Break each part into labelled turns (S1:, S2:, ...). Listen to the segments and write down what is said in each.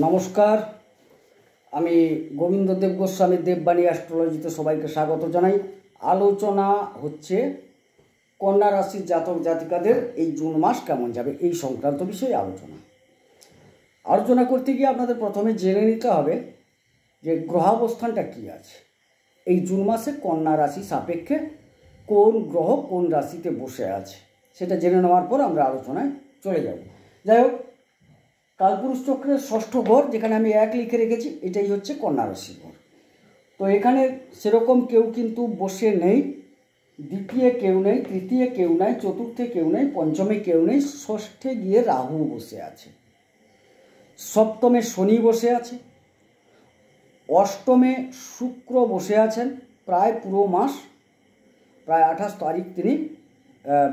S1: নমস্কার, আমি গোবিন্দ দেব গোস্বামী দেববাণী অ্যাস্ট্রোলজিতে সবাইকে স্বাগত জানাই। আলোচনা হচ্ছে কন্যা রাশির জাতক জাতিকাদের এই জুন মাস কেমন যাবে এই সংক্রান্ত বিষয়ে আলোচনা করতে গিয়ে আপনাদের প্রথমে জেনে নিতে হবে যে গ্রহাবস্থানটা কী আছে। এই জুন মাসে কন্যা রাশি সাপেক্ষে কোন গ্রহ কোন রাশিতে বসে আছে সেটা জেনে নেওয়ার পর আমরা আলোচনায় চলে যাব। যাই হোক, কালপুরুষ চক্রের ষষ্ঠ ঘর, যেখানে আমি 1 লিখে রেখেছি, এটাই হচ্ছে কন্যা রাশি ঘর। তো এখানে সেরকম কেউ কিন্তু বসে নেই, দ্বিতীয় কেউ নেই, তৃতীয় কেউ নেই, চতুর্থে কেউ নেই, পঞ্চমে কেউ নেই, ষষ্ঠে গিয়ে রাহু বসে আছে, সপ্তমে শনি বসে আছে, অষ্টমে শুক্র বসে আছেন প্রায় পুরো মাস, প্রায় 28 তারিখ তিনি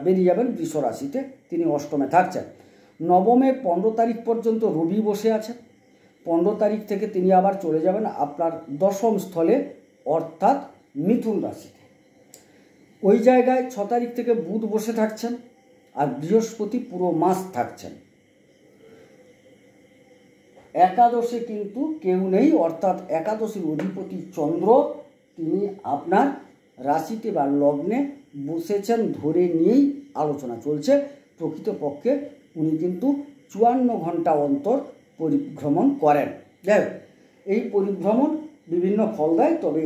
S1: বেরিয়ে যাবেন বৃষ রাশিতে, তিনি অষ্টমে থাকছেন। নবমে 15 তারিখ পর্যন্ত রবি বসে আছেন, 15 তারিখ থেকে তিনি আবার চলে যাবেন আপনার দশম স্থলে অর্থাৎ মিথুন রাশিতে। ওই জায়গায় 6 তারিখ থেকে বুধ বসে থাকছেন আর বৃহস্পতি পুরো মাস থাকছেন। একাদশে কিন্তু কেউ নেই, অর্থাৎ একাদশীর অধিপতি চন্দ্র তিনি আপনার রাশিতে বা লগ্নে বসেছেন ধরে নিয়েই আলোচনা চলছে। প্রকৃতপক্ষে উনি কিন্তু 54 ঘন্টা অন্তর পরিভ্রমণ করেন। যাই হোক, এই পরিভ্রমণ বিভিন্ন ফল দেয়, তবে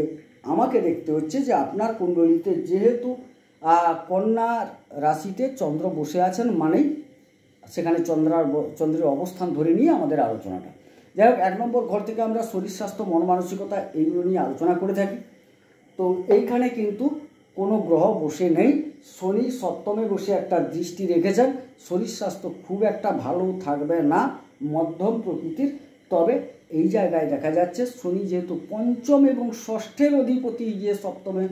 S1: আমাকে দেখতে হচ্ছে যে আপনার কুণ্ডলিতে যেহেতু কন্যা রাশিতে চন্দ্র বসে আছেন, মানেই সেখানে চন্দ্রের অবস্থান ধরে নিয়ে আমাদের আলোচনাটা। যাই হোক, 1 নম্বর ঘর থেকে আমরা শরীর স্বাস্থ্য মন মানসিকতা এইগুলো নিয়ে আলোচনা করে থাকি। তো এইখানে কিন্তু কোনো গ্রহ বসে নেই। শনি সপ্তমে বসে একটা দৃষ্টি রেখেছেন। শরীর স্বাস্থ্য খুব একটা ভালো থাকবে না, মধ্যম প্রকৃতির। তবে এই জায়গায় দেখা যাচ্ছে শনি যেহেতু পঞ্চম এবং ষষ্ঠের অধিপতি গিয়ে সপ্তমে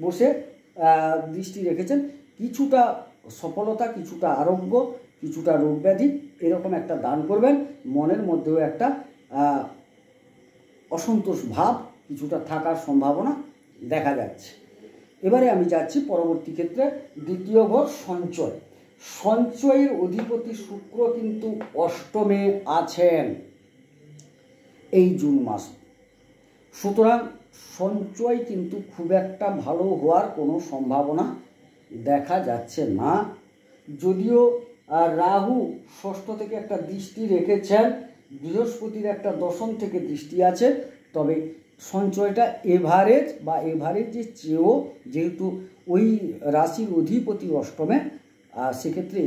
S1: বসে দৃষ্টি রেখেছেন, কিছুটা সফলতা, কিছুটা আরোগ্য, কিছুটা রোগ ব্যাধি এরকম একটা দান করবেন। মনের মধ্যেও একটা অসন্তোষ ভাব কিছুটা থাকার সম্ভাবনা দেখা যাচ্ছে। এবারে আমি যাচ্ছি পরবর্তী ক্ষেত্রে দ্বিতীয় ঘর সঞ্চয়। সঞ্চয়ের অধিপতি শুক্র কিন্তু অষ্টমে আছেন এই জুন মাস। সুতরাং সঞ্চয় কিন্তু খুব একটা ভালো হওয়ার কোনো সম্ভাবনা দেখা যাচ্ছে না। যদিও রাহু ষষ্ঠ থেকে একটা দৃষ্টি রেখেছেন, বৃহস্পতির একটা দশম থেকে দৃষ্টি আছে, তবে সঞ্চয়টা এভারেজ বা এভারেজের চেয়েও, যেহেতু ওই রাশির অধিপতি অষ্টমে, সেক্ষেত্রে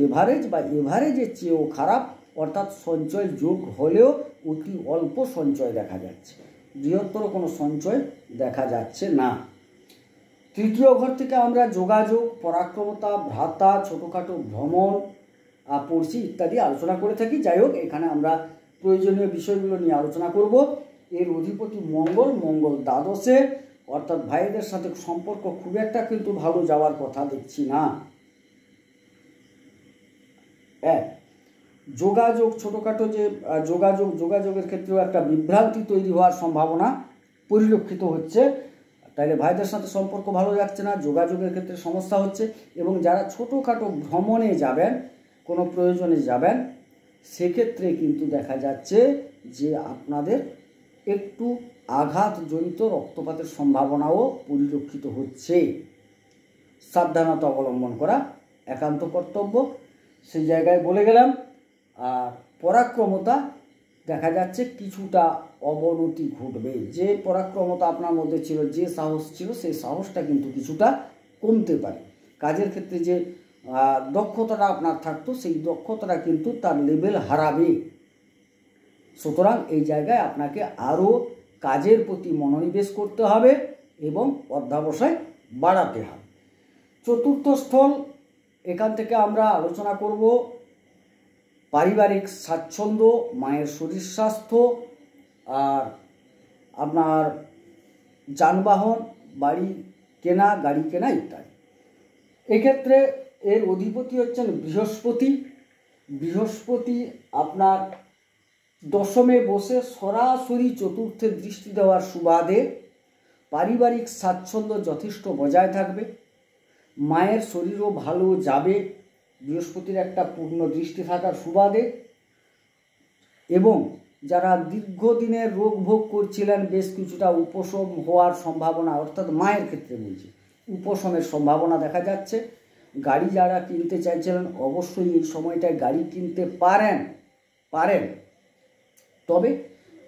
S1: এভারেজের চেয়েও খারাপ, অর্থাৎ সঞ্চয় যোগ হলেও অতি অল্প সঞ্চয় দেখা যাচ্ছে, বৃহত্তর কোনো সঞ্চয় দেখা যাচ্ছে না। তৃতীয় ঘর থেকে আমরা যোগাযোগ, পরাক্রমতা, ভ্রাতা, ছোটোখাটো ভ্রমণ, পড়শি ইত্যাদি আলোচনা করে থাকি। যাই হোক, এখানে আমরা প্রয়োজনীয় বিষয়গুলো নিয়ে আলোচনা করব। এর অধিপতি মঙ্গল দ্বাদশে, অর্থাৎ ভাইদের সাথে সম্পর্ক খুব একটা কিন্তু ভালো যাওয়ার কথা দেখছি না। যোগাযোগ, ছোটোখাটো যে যোগাযোগের ক্ষেত্রেও একটা বিভ্রান্তি তৈরি হওয়ার সম্ভাবনা পরিলক্ষিত হচ্ছে। তাইলে ভাইদের সাথে সম্পর্ক ভালো যাচ্ছে না, যোগাযোগের ক্ষেত্রে সমস্যা হচ্ছে। এবং যারা ছোটোখাটো ভ্রমণে যাবেন, কোনো প্রয়োজনে যাবেন, সেক্ষেত্রে কিন্তু দেখা যাচ্ছে যে আপনাদের একটু আঘাতজনিত রক্তপাতের সম্ভাবনাও পরিলক্ষিত হচ্ছে। সাবধানতা অবলম্বন করা একান্ত কর্তব্য, সেই জায়গায় বলে গেলাম। আর পরাক্রমতা দেখা যাচ্ছে কিছুটা অবনতি ঘটবে। যে পরাক্রমতা আপনার মধ্যে ছিল, যে সাহস ছিল, সেই সাহসটা কিন্তু কিছুটা কমতে পারে। কাজের ক্ষেত্রে যে দক্ষতাটা আপনার থাকতো, সেই দক্ষতাটা কিন্তু তার লেভেল হারাবে। সুতরাং এই জায়গায় আপনাকে আরও কাজের প্রতি মনোনিবেশ করতে হবে এবং অধ্যাবসায় বাড়াতে হবে। চতুর্থ স্থল, এখান থেকে আমরা আলোচনা করব পারিবারিক স্বাচ্ছন্দ্য, মায়ের শরীর স্বাস্থ্য, আর আপনার যানবাহন, বাড়ি কেনা, গাড়ি কেনা ইত্যাদি। এক্ষেত্রে এর অধিপতি হচ্ছেন বৃহস্পতি আপনার দশমে বসে সরাসরি চতুর্থে দৃষ্টি দেওয়ার সুবাদে পারিবারিক স্বাচ্ছন্দ্য যথেষ্ট বজায় থাকবে, মায়ের শরীরও ভালো যাবে বৃহস্পতির একটা পূর্ণ দৃষ্টি থাকার সুবাদে, এবং যারা দীর্ঘদিনের রোগ ভোগ করছিলেন বেশ কিছুটা উপশম হওয়ার সম্ভাবনা, অর্থাৎ মায়ের ক্ষেত্রে বলছি, উপশমের সম্ভাবনা দেখা যাচ্ছে। গাড়ি যারা কিনতে চাইছিলেন অবশ্যই এই সময়টায় গাড়ি কিনতে পারেন। তবে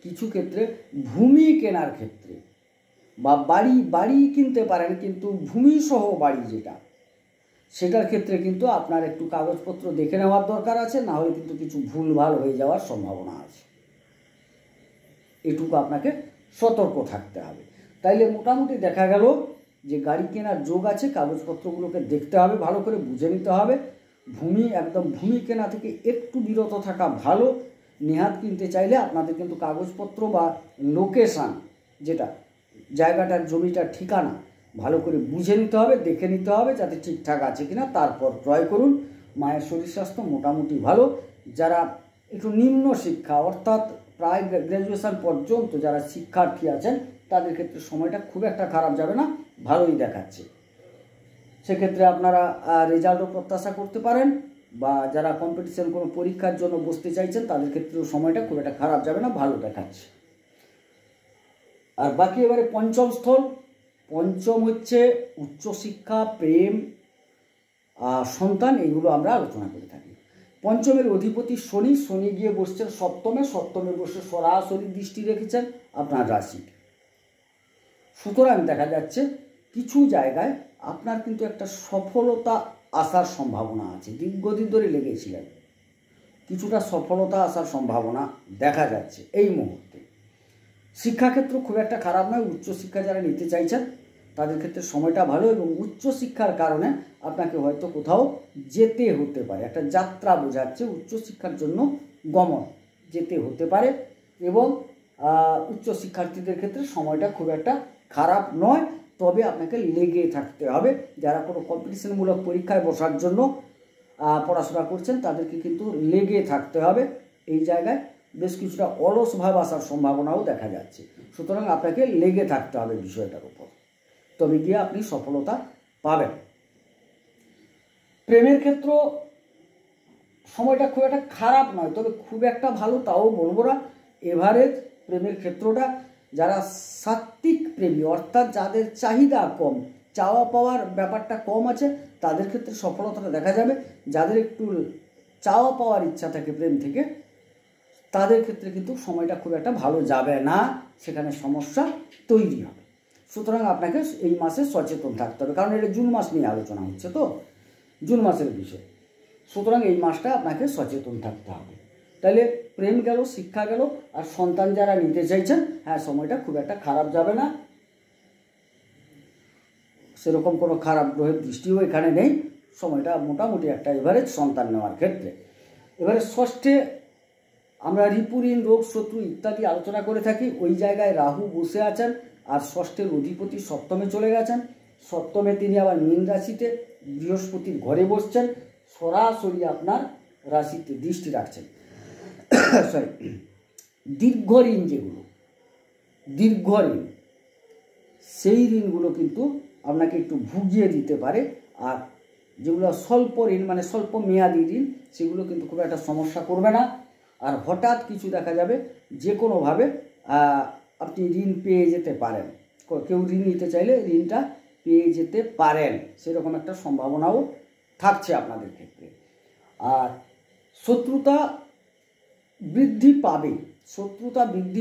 S1: কিছু ক্ষেত্রে ভূমি কেনার ক্ষেত্রে বা বাড়ি কিনতে পারেন, কিন্তু ভূমিসহ বাড়ি সেটার ক্ষেত্রে কিন্তু আপনার একটু কাগজপত্র দেখে নেওয়ার দরকার আছে, না হলে কিন্তু কিছু ভুলভাল হয়ে যাওয়ার সম্ভাবনা আছে। এটুকু আপনাকে সতর্ক থাকতে হবে। তাইলে মোটামুটি দেখা গেল যে গাড়ি কেনার যোগ আছে, কাগজপত্রগুলোকে দেখতে হবে, ভালো করে বুঝে নিতে হবে। ভূমি কেনা থেকে একটু বিরত থাকা ভালো। নেহাত কিনতে চাইলে আপনাদের কিন্তু কাগজপত্র বা লোকেশান, যেটা জায়গাটার জমিটার ঠিকানা ভালো করে বুঝে নিতে হবে, দেখে নিতে হবে যাতে ঠিকঠাক আছে কিনা, তারপর ক্রয় করুন। মায়ের শরীর স্বাস্থ্য মোটামুটি ভালো। যারা একটু নিম্ন শিক্ষা, অর্থাৎ প্রায় গ্র্যাজুয়েশন পর্যন্ত যারা শিক্ষার্থী আছেন, তাদের ক্ষেত্রে সময়টা খুব একটা খারাপ যাবে না, ভালোই দেখাচ্ছে। সেক্ষেত্রে আপনারা রেজাল্টও প্রত্যাশা করতে পারেন, বা যারা কম্পিটিশন কোনো পরীক্ষার জন্য বসতে চাইছেন তাদের ক্ষেত্রেও সময়টা খুব একটা খারাপ যাবে না, ভালো দেখাচ্ছে। আর বাকি এবারে পঞ্চম স্থল। পঞ্চম হচ্ছে উচ্চশিক্ষা, প্রেম, সন্তান, এইগুলো আমরা আলোচনা করে থাকি। পঞ্চমের অধিপতি শনি গিয়ে বসছেন সপ্তমে বসে সরাসরি দৃষ্টি রেখেছেন আপনার রাশি। সুতরাং দেখা যাচ্ছে কিছু জায়গায় আপনার কিন্তু একটা সফলতা আসার সম্ভাবনা আছে। দীর্ঘদিন ধরে লেগেছিলেন, কিছুটা সফলতা আসার সম্ভাবনা দেখা যাচ্ছে এই মুহূর্তে। শিক্ষাক্ষেত্র খুব একটা খারাপ নয়। উচ্চশিক্ষা যারা নিতে চাইছেন তাদের ক্ষেত্রে সময়টা ভালো, এবং উচ্চশিক্ষার কারণে আপনাকে হয়তো কোথাও যেতে হতে পারে, একটা যাত্রা বোঝাচ্ছে। উচ্চশিক্ষার জন্য গমন যেতে হতে পারে, এবং উচ্চশিক্ষার্থীদের ক্ষেত্রে সময়টা খুব একটা খারাপ নয়। তবে আপনাকে লেগে থাকতে হবে। যারা কোনো কম্পিটিশনমূলক পরীক্ষায় বসার জন্য পড়াশোনা করছেন তাদেরকে কিন্তু লেগে থাকতে হবে। এই জায়গায় বেশ কিছুটা অলস ভাব আসার সম্ভাবনাও দেখা যাচ্ছে। সুতরাং আপনাকে লেগে থাকতে হবে বিষয়টার উপর, তবে গিয়ে আপনি সফলতা পাবেন। প্রেমের ক্ষেত্র সময়টা খুব একটা খারাপ নয়, তবে খুব একটা ভালো তাও বলবো না। এভারেজ প্রেমের ক্ষেত্রটা, যারা সাত্ত্বিক প্রেমী, অর্থাৎ যাদের চাহিদা কম, চাওয়া পাওয়ার ব্যাপারটা কম আছে, তাদের ক্ষেত্রে সফলতাটা দেখা যাবে। যাদের একটু চাওয়া পাওয়ার ইচ্ছা থাকে প্রেম থেকে, তাদের ক্ষেত্রে কিন্তু সময়টা খুব একটা ভালো যাবে না, সেখানে সমস্যা তৈরি হবে। সুতরাং আপনাকে এই মাসে সচেতন থাকতে হবে, কারণ এটা জুন মাস নিয়ে আলোচনা হচ্ছে, তো জুন মাসের বিষয়। সুতরাং এই মাসটা আপনাকে সচেতন থাকতে হবে। তাহলে প্রেম গেল, শিক্ষা গেল, আর সন্তান যারা নিতে চাইছেন, হ্যাঁ সময়টা খুব একটা খারাপ যাবে না। সেরকম কোনো খারাপ গ্রহের দৃষ্টিও এখানে নেই। সময়টা মোটামুটি একটা এভারেজ সন্তান নেওয়ার ক্ষেত্রে। এবারে ষষ্ঠে আমরা রিপুঋণ, রোগ, শত্রু ইত্যাদি আলোচনা করে থাকি। ওই জায়গায় রাহু বসে আছেন, আর ষষ্ঠের অধিপতি সপ্তমে চলে গেছেন। সপ্তমে তিনি আবার মীন রাশিতে বৃহস্পতির ঘরে বসছেন, সরাসরি আপনার রাশিতে দৃষ্টি রাখছেন। দীর্ঘ ঋণ সেই ঋণগুলো কিন্তু আপনাকে একটু ভুগিয়ে দিতে পারে। আর যেগুলো স্বল্প ঋণ, মানে স্বল্প মেয়াদি ঋণ, সেগুলো কিন্তু খুব একটা সমস্যা করবে না। আর হঠাৎ কিছু দেখা যাবে, যে কোনোভাবে আপনি ঋণ পেয়ে যেতে পারেন। কেউ ঋণ নিতে চাইলে ঋণটা পেয়ে যেতে পারেন, সেরকম একটা সম্ভাবনাও থাকছে আপনাদের ক্ষেত্রে। আর শত্রুতা বৃদ্ধি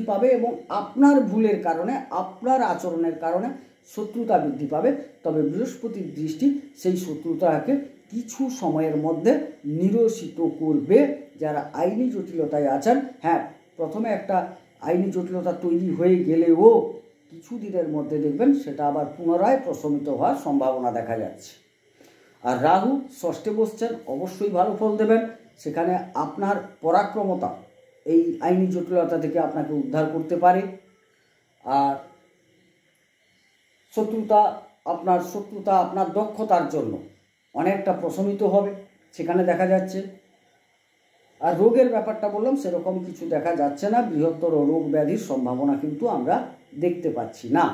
S1: পাবে, এবং আপনার ভুলের কারণে, আপনার আচরণের কারণে শত্রুতা বৃদ্ধি পাবে। তবে বৃহস্পতির দৃষ্টি সেই শত্রুতাকে কিছু সময়ের মধ্যে নিরসিত করবে। যারা আইনি জটিলতায় আছেন, হ্যাঁ প্রথমে একটা আইনি জটিলতা তৈরি হয়ে গেলেও কিছু দিনের মধ্যে দেখবেন সেটা আবার পুনরায় প্রশমিত হওয়ার সম্ভাবনা দেখা যাচ্ছে। আর রাহু ষষ্ঠে বসছেন, অবশ্যই ভালো ফল দেবেন। সেখানে আপনার পরাক্রমতা এই আইনি জটিলতা থেকে আপনাকে উদ্ধার করতে পারে। আর শত্রুতা আপনার দক্ষতার জন্য অনেকটা প্রশমিত হবে, সেখানে দেখা যাচ্ছে। আর রোগের ব্যাপারটা বললাম, সেরকম কিছু দেখা যাচ্ছে না। বৃহত্তর রোগ ব্যাধির সম্ভাবনা কিন্তু আমরা দেখতে পাচ্ছি না।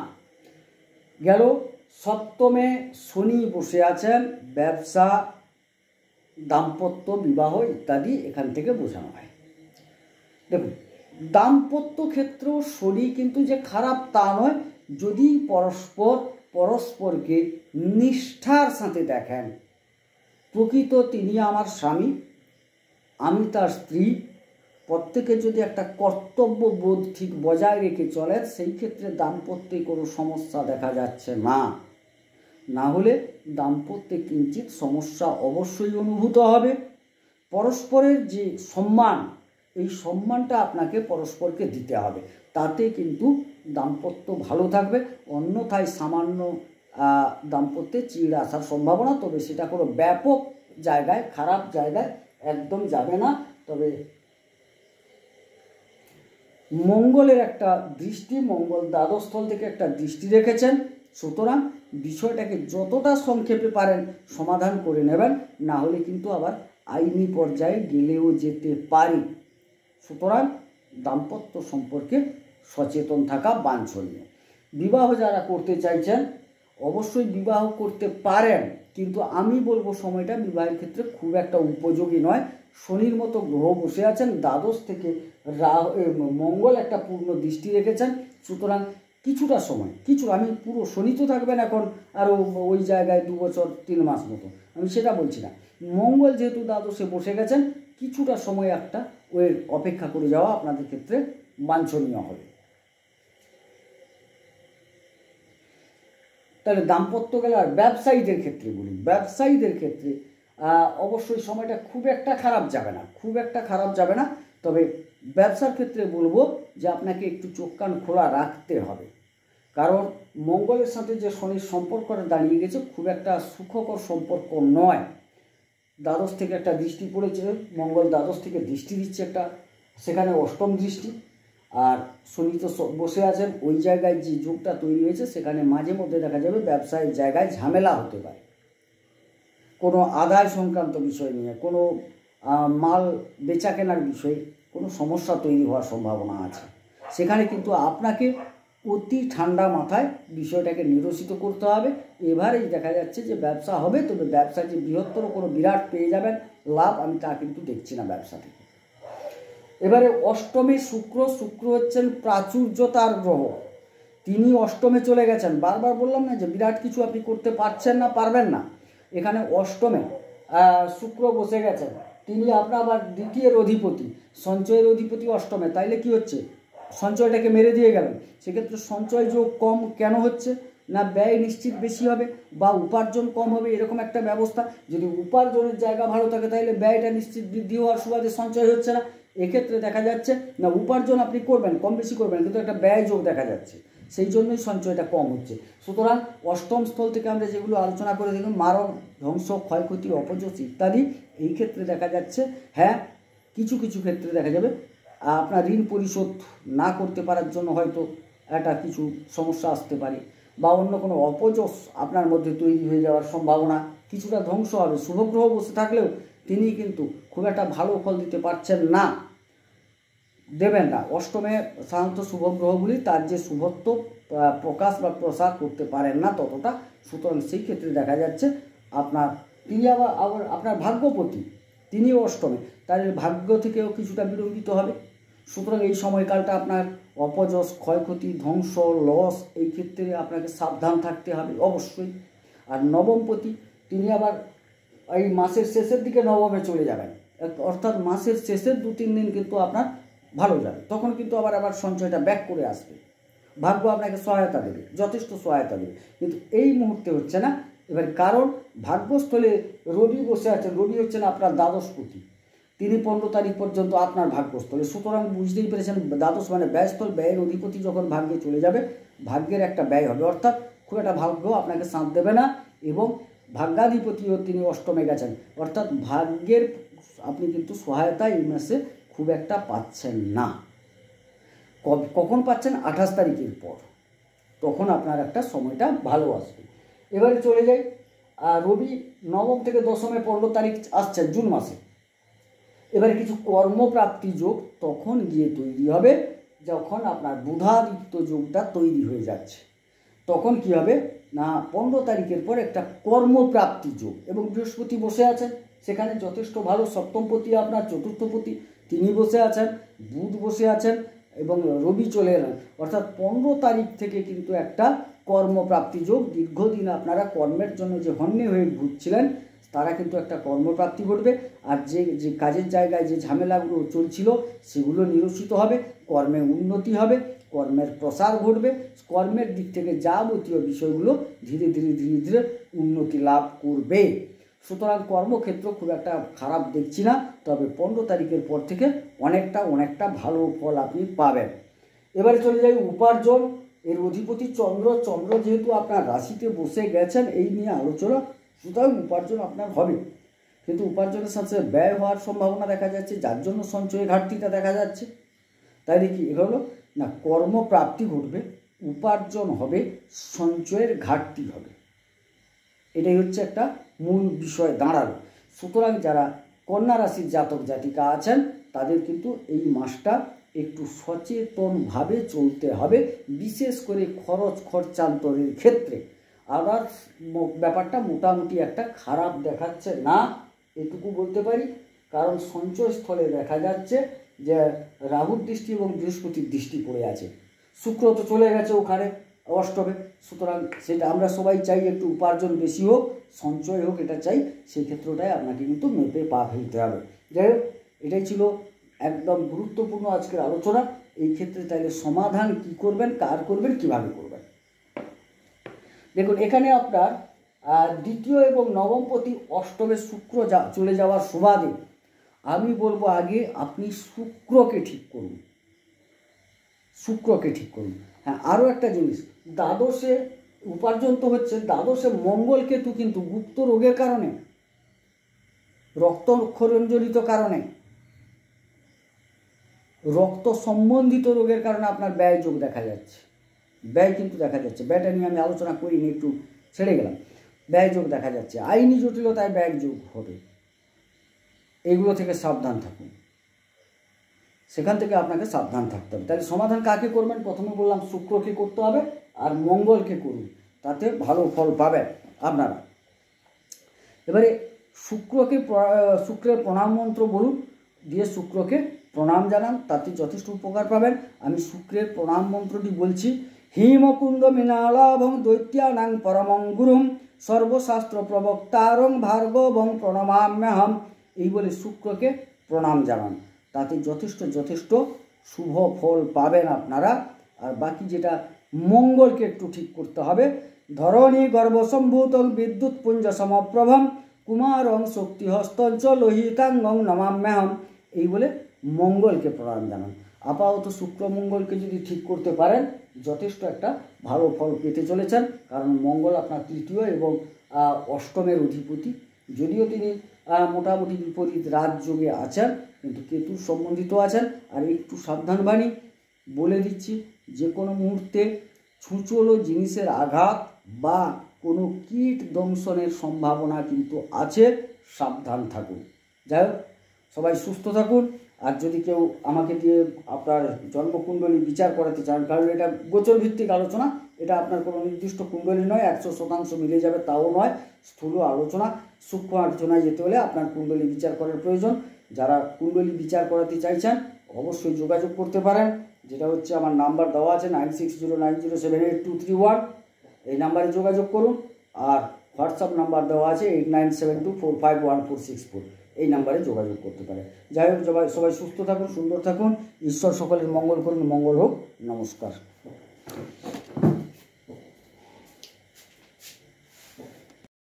S1: গেল সপ্তমে শনি বসে আছেন, ব্যবসা, দাম্পত্য, বিবাহ ইত্যাদি এখান থেকে বোঝানো হয়। দেখুন, দাম্পত্য ক্ষেত্রেও শনি কিন্তু যে খারাপ তা নয়, যদি পরস্পরকে নিষ্ঠার সাথে দেখেন, প্রকৃত তিনি আমার স্বামী, আমি তার স্ত্রী, প্রত্যেকে যদি একটা কর্তব্যবোধ ঠিক বজায় রেখে চলেন, সেই ক্ষেত্রে দাম্পত্যে কোনো সমস্যা দেখা যাচ্ছে না। না হলে দাম্পত্যে কিঞ্চিত সমস্যা অবশ্যই অনুভূত হবে। পরস্পরের যে সম্মান, এই সম্মানটা আপনাকে পরস্পরকে দিতে হবে, তাতে কিন্তু দাম্পত্য ভালো থাকবে। অন্যথায় সামান্য দাম্পত্যে চিড় আসার সম্ভাবনা, তবে সেটা কোনো ব্যাপক জায়গায়, খারাপ জায়গায় একদম যাবে না। তবে মঙ্গলের একটা দৃষ্টি, মঙ্গল দ্বাদশস্থল থেকে একটা দৃষ্টি রেখেছেন, সুতরাং বিষয়টাকে যতটা সংক্ষেপে পারেন সমাধান করে নেবেন, না হলে কিন্তু আবার আইনি পর্যায়ে গেলেও যেতে পারি। সুতরাং দাম্পত্য সম্পর্কে সচেতন থাকা বাঞ্ছনীয়। বিবাহ যারা করতে চাইছেন অবশ্যই বিবাহ করতে পারেন, কিন্তু আমি বলবো সময়টা বিবাহের ক্ষেত্রে খুব একটা উপযোগী নয়। শনির মতো গ্রহ বসে আছেন, দ্বাদশ থেকে মঙ্গল একটা পূর্ণ দৃষ্টি রেখেছেন, সুতরাং কিছুটা সময়, আমি পুরো শনি তো থাকবেন এখন আরও ওই জায়গায় 2 বছর 3 মাস মতো, আমি সেটা বলছি না। মঙ্গল যেহেতু দ্বাদশে বসে গেছেন, কিছুটা সময় একটা ওই অপেক্ষা করে যাওয়া আপনাদের ক্ষেত্রে বাঞ্ছনীয় হবে। তাহলে দাম্পত্য গেল। আর ব্যবসায়ীদের ক্ষেত্রে বলি, ব্যবসায়ীদের ক্ষেত্রে অবশ্যই সময়টা খুব একটা খারাপ যাবে না, তবে ব্যবসার ক্ষেত্রে বলবো যে আপনাকে একটু চোখ কান খোলা রাখতে হবে, কারণ মঙ্গলের সাথে যে শনির সম্পর্কটা দাঁড়িয়ে গেছে খুব একটা সুখকর সম্পর্ক নয়। দ্বাদশ থেকে একটা দৃষ্টি পড়েছে, মঙ্গল দ্বাদশ থেকে দৃষ্টি দিচ্ছে একটা, সেখানে অষ্টম দৃষ্টি, আর শনি তো বসে আছেন, ওই জায়গায় যে যোগটা তৈরি হয়েছে সেখানে মাঝে মধ্যে দেখা যাবে ব্যবসায়ের জায়গায় ঝামেলা হতে পারে, কোনো আদায় সংক্রান্ত বিষয় নিয়ে, কোনো মাল বেচা কেনার বিষয়ে কোনো সমস্যা তৈরি হওয়ার সম্ভাবনা আছে। সেখানে কিন্তু আপনাকে অতি ঠান্ডা মাথায় বিষয়টাকে নিরসিত করতে হবে। এবারেই দেখা যাচ্ছে যে ব্যবসা হবে, তবে ব্যবসা যে বৃহত্তর কোনো বিরাট পেয়ে যাবেন লাভ, আমি তা কিন্তু দেখছি না ব্যবসা থেকে। এবারে অষ্টমে শুক্র হচ্ছেন প্রাচুর্যতার গ্রহ, তিনি অষ্টমে চলে গেছেন। বারবার বললাম না যে বিরাট কিছু আপনি করতে পারছেন না, পারবেন না। এখানে অষ্টমে শুক্র বসে গেছেন, তিনি আপনার আবার দ্বিতীয়ের অধিপতি, সঞ্চয়ের অধিপতি অষ্টমে, তাইলে কি হচ্ছে, সঞ্চয়টাকে মেরে দিয়ে গেলেন। সেক্ষেত্রে সঞ্চয় যোগ কম কেন হচ্ছে না, ব্যয় নিশ্চিত বেশি হবে বা উপার্জন কম হবে, এরকম একটা ব্যবস্থা। যদি উপার্জনের জায়গা ভালো থাকে তাহলে ব্যয়টা নিশ্চিত বৃদ্ধি হওয়ার সুবাদে সঞ্চয় হচ্ছে না। এক্ষেত্রে দেখা যাচ্ছে না উপার্জন আপনি করবেন, কম বেশি করবেন, কিন্তু একটা ব্যয় যোগ দেখা যাচ্ছে, সেই জন্যই সঞ্চয়টা কম হচ্ছে। সুতরাং অষ্টম স্থল থেকে আমরা যেগুলো আলোচনা করে দেখুন, মারণ, ধ্বংস, ক্ষয়ক্ষতি, অপযশ ইত্যাদি, এই ক্ষেত্রে দেখা যাচ্ছে হ্যাঁ কিছু ক্ষেত্রে দেখা যাবে আপনার ঋণ পরিশোধ না করতে পারার জন্য হয়তো একটা কিছু সমস্যা আসতে পারে, বা অন্য কোনো অপযশ আপনার মধ্যে তৈরি হয়ে যাওয়ার সম্ভাবনা, কিছুটা ধ্বংস হবে। শুভগ্রহ বসে থাকলেও তিনি কিন্তু খুব একটা ভালো ফল দিতে পারছেন না, দেবেন না। অষ্টমে সাধারণত শুভগ্রহগুলি তার যে শুভত্ব প্রকাশ বা প্রসার করতে পারেন না ততটা, সুতরাং সেই ক্ষেত্রে দেখা যাচ্ছে তিনি আবার আপনার ভাগ্যপতি, তিনিও অষ্টমে, তার ভাগ্য থেকেও কিছুটা বিলম্বিত হবে। সুতরাং এই সময়কালটা আপনার অপযশ, ক্ষয়ক্ষতি, ধ্বংস, লস, এই ক্ষেত্রে আপনাকে সাবধান থাকতে হবে অবশ্যই। আর নবমপতি, তিনি আবার এই মাসের শেষের দিকে নবমে চলে যাবেন, অর্থাৎ মাসের শেষের 2-3 দিন কিন্তু আপনার ভালো যাবে, তখন কিন্তু আবার সঞ্চয়টা ব্যাক করে আসবে, ভাগ্য আপনাকে সহায়তা দেবে, যথেষ্ট সহায়তা দেবে, কিন্তু এই মুহূর্তে হচ্ছে না। এবার কারণ ভাগ্যস্থলে রবি বসে আছেন, রবি হচ্ছেন আপনার দ্বাদশপতি, তিনি 15 তারিখ পর্যন্ত আপনার ভাগ্যস্থলে, সুতরাং বুঝতেই পেরেছেন দ্বাদশ মানে ব্যয়স্থল, ব্যয়ের অধিপতি যখন ভাগ্যে চলে যাবে ভাগ্যের একটা ব্যয় হবে, অর্থাৎ খুব একটা ভাগ্য আপনাকে সাথ দেবে না, এবং ভাগ্যাধিপতিও তিনি অষ্টমে গেছেন, অর্থাৎ ভাগ্যের আপনি কিন্তু সহায়তা এই মাসে খুব একটা পাচ্ছেন না। কখন পাচ্ছেন? 28 তারিখের পর, তখন আপনার একটা সময়টা ভালো আসবে। এবারে চলে যাই, রবি নবম থেকে দশমে 15 তারিখ আসছেন জুন মাসে, এবারে কিছু কর্মপ্রাপ্তি যোগ তখন গিয়ে তৈরি হবে, যখন আপনার বুধাদিত্য যোগটা তৈরি হয়ে যাচ্ছে, তখন কি হবে না 15 তারিখের পর একটা কর্মপ্রাপ্তি যোগ, এবং বৃহস্পতি বসে আছেন সেখানে যথেষ্ট ভালো, সপ্তমপতি আপনার চতুর্থপতি, তিনি বসে আছেন, বুধ বসে আছেন এবং রবি চলে এলেন, অর্থাৎ 15 তারিখ থেকে কিন্তু একটা কর্মপ্রাপ্তি যোগ। দীর্ঘদিন আপনারা কর্মের জন্য যে হন্যে হয়ে ঘুরছিলেন তারা কিন্তু একটা কর্মপ্রাপ্তি ঘটবে। আর যে কাজের জায়গায় যে ঝামেলাগুলো চলছিল সেগুলো নিরসিত হবে, কর্মে উন্নতি হবে, কর্মের প্রসার ঘটবে, কর্মের দিক থেকে যাবতীয় বিষয়গুলো ধীরে ধীরে ধীরে ধীরে উন্নতি লাভ করবে। সুতরাং কর্মক্ষেত্র খুব একটা খারাপ দেখছি না, তবে 15 তারিখের পর থেকে অনেকটা ভালো ফল আপনি পাবেন। এবারে চলে যাই উপার্জন। এর অধিপতি চন্দ্র, চন্দ্র যেহেতু আপনার রাশিতে বসে গেছেন এই নিয়ে আলোচনা, সুতরাং উপার্জন আপনার হবে, কিন্তু উপার্জনের সাথে ব্যয় হওয়ার সম্ভাবনা দেখা যাচ্ছে, যার জন্য সঞ্চয়ের ঘাটতিটা দেখা যাচ্ছে। তাই দেখি এগুলো না, কর্মপ্রাপ্তি ঘটবে, উপার্জন হবে, সঞ্চয়ের ঘাটতি হবে, এটাই হচ্ছে একটা মূল বিষয় দাঁড়ালো। সুতরাং যারা কন্যা রাশির জাতক জাতিকা আছেন তাদের কিন্তু এই মাসটা একটু সচেতনভাবে চলতে হবে, বিশেষ করে খরচান্তরের ক্ষেত্রে। আবার ব্যাপারটা মোটামুটি একটা খারাপ দেখাচ্ছে না, এটুকু বলতে পারি, কারণ সঞ্চয় স্থলে দেখা যাচ্ছে যে রাহুর দৃষ্টি এবং বৃহস্পতির দৃষ্টি পড়ে আছে, শুক্র তো চলে গেছে ওখানে অষ্টমে। সুতরাং সেটা আমরা সবাই চাই একটু উপার্জন বেশি হোক, সঞ্চয় হোক, এটা চাই। সেই ক্ষেত্রটায় আপনাকে কিন্তু মেপে পা ফেলতে হবে। যাই হোক, এটাই ছিল একদম গুরুত্বপূর্ণ আজকের আলোচনা। এই ক্ষেত্রে তাহলে সমাধান কি করবেন, কার করবেন, কিভাবে করবেন। দেখুন এখানে আপনার দ্বিতীয় এবং নবমপতি অষ্টমে শুক্র চলে যাওয়ার সুবাদে আমি বলবো আগে আপনি শুক্রকে ঠিক করুন, শুক্রকে ঠিক করুন। হ্যাঁ, আরও একটা জিনিস, দ্বাদশে উপার্জন তো হচ্ছে, দ্বাদশে মঙ্গল কেতু কিন্তু গুপ্ত রোগের কারণে, রক্তক্ষরণজনিত কারণে, রক্ত সম্বন্ধিত রোগের কারণে আপনার ব্যয় যোগ দেখা যাচ্ছে, ব্যয় কিন্তু দেখা যাচ্ছে। ব্যয়টা নিয়ে আমি আলোচনা করিনি, একটু ছেড়ে গেলাম। ব্যয় যোগ দেখা যাচ্ছে, আইনি জটিলতায় ব্যয় যোগ হবে, এইগুলো থেকে সাবধান থাকুন, সেখান থেকে আপনাকে সাবধান থাকতে হবে। তাহলে সমাধান কাকে করবেন? প্রথমে বললাম শুক্রকে করতে হবে আর মঙ্গলকে করুন, তাতে ভালো ফল পাবেন আপনারা। এবারে শুক্রের প্রণাম মন্ত্র বলুন, দিয়ে শুক্রকে প্রণাম জানান, তাতে যথেষ্ট উপকার পাবেন। আমি শুক্রের প্রণাম মন্ত্রটি বলছি। হিমকুন্দ মৃণালাভং দৈত্যানাং পরমং গুরুম সর্বশাস্ত্র প্রবক্তারং ভার্গবং প্রণমাম্যহম। এই বলে শুক্রকে প্রণাম জানান, তাতে যথেষ্ট শুভ ফল পাবেন আপনারা। আর বাকি যেটা মঙ্গলকে একটু ঠিক করতে হবে। ধরণী গর্ভসম্ভূতং বিদ্যুৎ পুঞ্জ সমপ্রভম কুমারং শক্তিহস্তঞ্চ লোহিতাঙ্গং নমাম্যহম। এই বলে মঙ্গলকে প্রণাম জানান। আপাতত শুক্র মঙ্গলকে যদি ঠিক করতে পারেন যথেষ্ট একটা ভালো ফল পেতে চলেছেন, কারণ মঙ্গল আপনার তৃতীয় এবং অষ্টমের অধিপতি। যদিও তিনি মোটামুটি বিপরীত রাজযোগে আছেন, কিন্তু কেতুর সম্বন্ধিত আছেন। আর একটু সাবধানবাণী বলে দিচ্ছি, যে কোনো মুহূর্তে ছুঁচলো জিনিসের আঘাত বা কোনো কীট দংশনের সম্ভাবনা কিন্তু আছে, সাবধান থাকুন। যাই হোক, সবাই সুস্থ থাকুন। আর যদি কেউ আমাকে দিয়ে আপনার জন্মকুণ্ডলী বিচার করাতে চান, কারণ এটা গোচর ভিত্তিক আলোচনা, এটা আপনার কোনো নির্দিষ্ট কুণ্ডলী নয়, 100% মিলে যাবে তাও নয়, স্থূল আলোচনা। সূক্ষ্ম আলোচনায় যেতে হলে আপনার কুণ্ডলী বিচার করার প্রয়োজন। যারা কুণ্ডলী বিচার করাতে চাইছেন অবশ্যই যোগাযোগ করতে পারেন, যেটা হচ্ছে আমার নাম্বার দেওয়া আছে 9609078231, এই নাম্বারে যোগাযোগ করুন। আর হোয়াটসঅ্যাপ নাম্বার দেওয়া আছে 8972451464, এই নাম্বারে যোগাযোগ করতে পারেন। যাই হোক, সবাই সুস্থ থাকুন, সুন্দর থাকুন, ঈশ্বর সকলের মঙ্গল করুন, মঙ্গল হোক। নমস্কার।